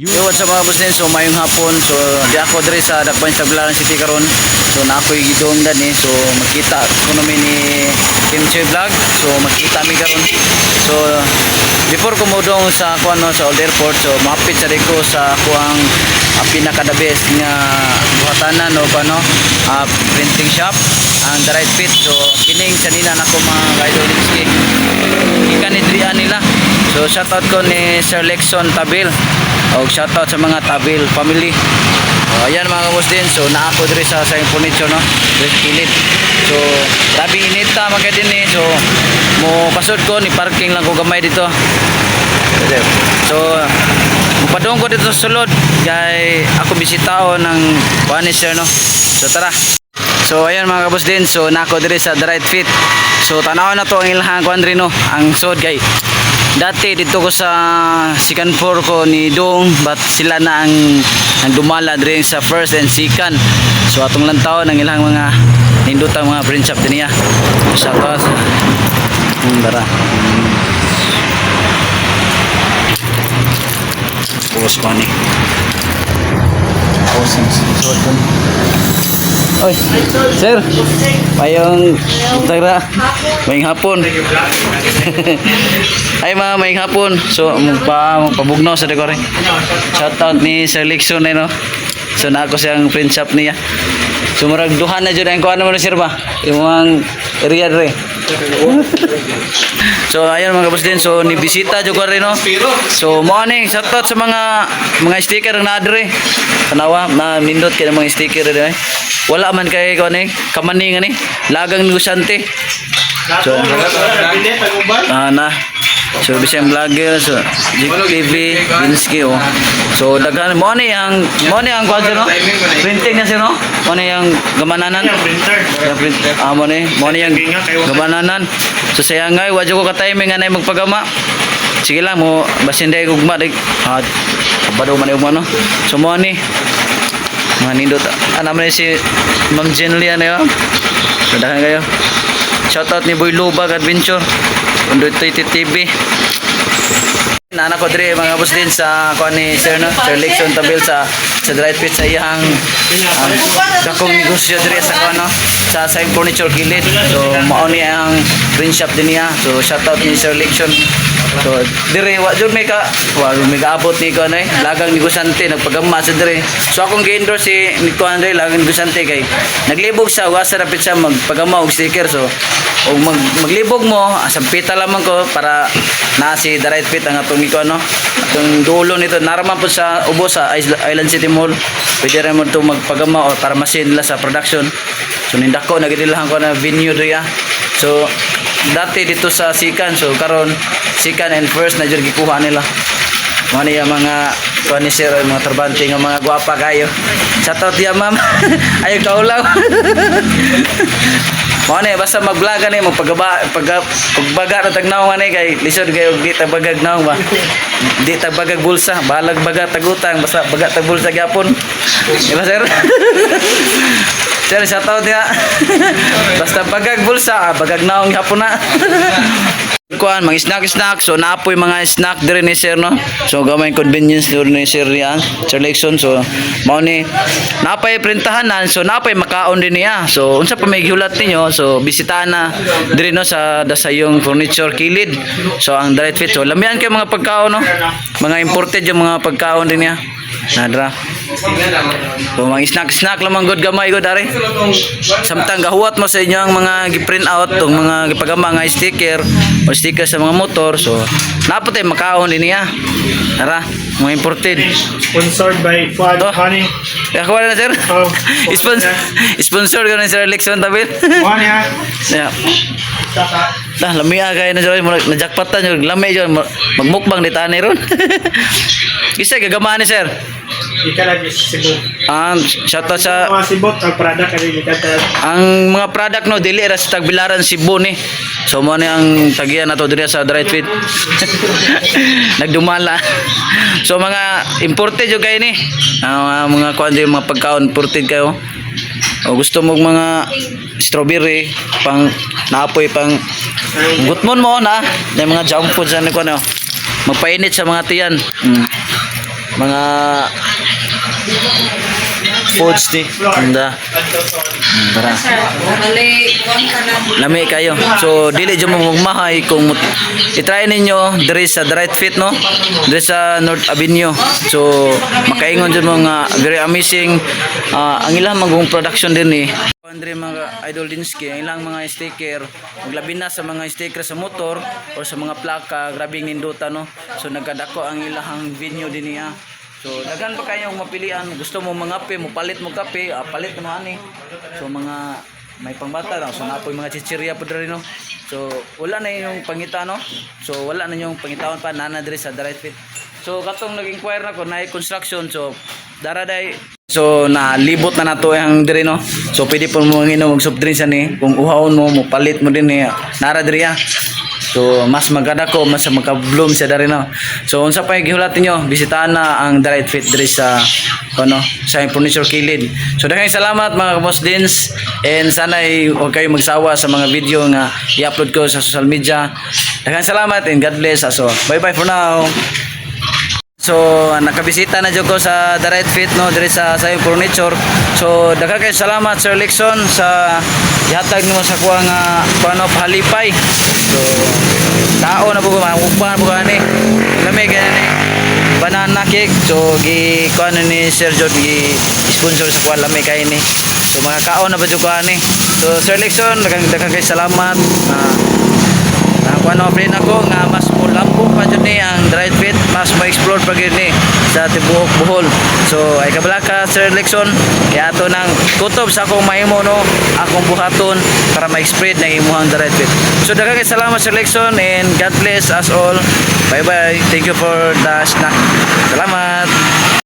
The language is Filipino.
Yo, what's up mga boss din? So mayong hapon. So di ako diri sa Dakbayan sa Tagbilaran City karon. So na ako'y gidunggan ni. So makita kuno mi ni Kim Choy Vlog. So makita mi karon. So before ko modong sa kuno sa Old Airport, so mapit sa diko sa kuang pinaka the best nga buhatanan o paano printing shop ang The Right Fit. So kining sanina nako mga idol ni ikan ni Drian nila. So shoutout ko ni Sir Lexon Tabil. O shoutout sa mga Tabil family. Ayan mga boss din. So naa ako diri sa sayang furniture no. Diri kilid. So tabi inita mga din ni. So mo pasod ko ni parking lang ko gamay dito. So mupadong ko dito sa sulod kay ako bisitao ng furniture no. So tara. So ayan mga boss din. So naa ako diri sa The Right Fit. So tanaw na to ang ilahang kuandri no. Ang sod kay dati dito ko sa second floor ko ni Dong, but sila na ang dumala diri sa first and second. So atong lang taon ang ilang mga nindutang mga print shop din niya. Shout out. Dara. Pos pa ni. Pos ang suot ko. Oy, sir. Payong tara. Maying hapon. Ay mga maying hapon. So pabugnaw sa dekor. Shout out ni Sir Lexon no. So na ako siyang print shop niya. So murag duha na jud ang kuan mo sir ba? Yung area dire. So ayun mga boss din. So ni bisita jud ko rin no. So morning shout out sa mga sticker na dire. Tanawa na nindot kay mga sticker dire. Wala man kay ko ni kamani nga ni lagang negosyante. So na so bisang vlogger so GTV Binsky oh. So daghan mo ni ang kwan no printing na sino mo ni ang gamananan printer mo ni ang gamananan. So sayang ngay wa ko ka timing nga nay magpagama. Sige lang mo basin day gugma day bado man ugma no. So mo ni mga nindot naman si Ma'am Jenlian ayo. Daghan kayo. Shoutout ni Boy Lubag Adventure Undot TV. Nana ko diri mga boss din sa kuan ni Sir no Sir Lexon Tabil sa The Right Fit sa iyang dakong negosyo diri sa kuan no sa sayang furniture kilid. So mao ni ang print shop din niya. So shoutout ni Sir Lexon. So dire wa jud may abot ni ko nay lagang negosyante nagpagama sa dire. So akong gi-endorse si Nico Andre lagang negosyante kay naglibog sa wasa rapid sa magpagama og sticker. So og maglibog mo sampita lamang ko para na si The Right Fit ang atong iko no atong dulo nito naraman po sa ubos sa Island City Mall. Pwede rin mo ito magpagama o para masin nila sa production. So nindako nagidilahan ko na venue doya. So dati dito sa Sikan, so karon Sikan and first na jud gikuha nila. Mo ni mga furniture mga trabante nga mga gwapa kayo. Shoutout ya ma'am. Ayo kaulaw. Mo ni basta mag-vlog ani pagbaga na tagnaw ani kay lisod kayo di tabagag naw ba. Di tabagag bulsa, balag baga tagutang basta baga tag bulsa gyapon. Diba sir? Sir, shoutout ya. Basta bagag bulsa, bagag naong gyapon na. Kuan mga snack so naapoy mga snack dire ni sir no. So gamay convenience dire ni sir yan Sir Lexon. So mao ni napay printahanan so napay makaon din niya. So unsa pa may gihulat ninyo so bisitahan na dire no sa dasayong furniture kilid. So ang The Right Fit so lamian kay mga pagkaon no. Mga imported yung mga pagkaon din niya. Nadra. So mga snack lamang good gamay good ari. Samtang gahuwat mo sa inyo ang mga gi-print out tong mga gipagama nga sticker o sticker sa mga motor. So napatay makaon din niya. Tara, mga imported. Sponsored by Fuad Honey. Ako na sir. Sponsor ko ni Sir Lexon Tabil. Honey ha. Yeah. Lamia kay na sir najakpatan yung lamay yon magmukbang di tani ron. Isa gagama ni sir. Ika lagi Cebu. Shoutout sa Mga Cebu ang product kay ang mga product no dili ra sa Tagbilaran Cebu ni. So mo ni ang tagiyan nato diri sa The Right Fit. Nagdumala. So mga imported yo kay ni. Mga kuan mga pagkaon imported kayo. O gusto mo mga strawberry pang naapoy pang gutmon mo na yung mga junk food sa ko no. Magpainit sa mga tiyan. mga foods ni anda. Tara. Lami kayo. So dili jud mo magmahay kung i-try ninyo diri sa The Right Fit no. Diri sa North Avenue. So makaingon jud mo nga very amazing ang ilang magong production din ni. Andre mga Idol Dinsky, ang ilang mga sticker, maglabi na sa mga sticker sa motor o sa mga plaka, grabing ninduta no. So nagkadako ang ilang venue din niya. So daghan pa kayong mapilian, gusto mo mga kape, mo palit mo kape, palit mo ani. So mga may pangbata no, so napoy mga chichirya po diri no. So wala na yung pangita no. So wala na yung pangitawan pa nana diri sa The Right Fit. So katong nag-inquire na ko na construction so daraday so nalibot na nato ang diri no. So pwede po mo nginom og soft drinks ani kung uhawon mo mo palit mo din ni nara diri ya. So mas magkadako mas magka-bloom siya dari no. So unsa pa gihulat ninyo bisitahan na ang The Right Fit diri sa ano sa Furniture Kilid. So daghang salamat mga Boss Dins and sana ay huwag kayo magsawa sa mga video nga i-upload ko sa social media. Daghang salamat and God bless us all. Bye bye for now. So nakabisita na jud ko sa The Right Fit no diri sa Sayong Furniture. So daghang kayo salamat Sir Lexon sa ihatag nimo sa kuha nga paano pahalipay. So tao na po maupang po ani. Kami gani banana cake. So gi kuan ni Sir Jod gi sponsor sa kuha lami kay ni. So mga kaon na ba jud ko ani. So Sir Lexon daghang kayo salamat. Kuano friend ako nga mas mulampong pa jud ni ang The Right Fit, mas ma-explore pa gyud ni sa tibuok Bohol. So ay kabalaka Sir Lexon, kaya ato nang kutob sa akong mahimo no, akong buhaton para ma-spread na imuhang The Right Fit. So daghang salamat Sir Lexon and God bless us all. Bye bye. Thank you for the snack. Salamat.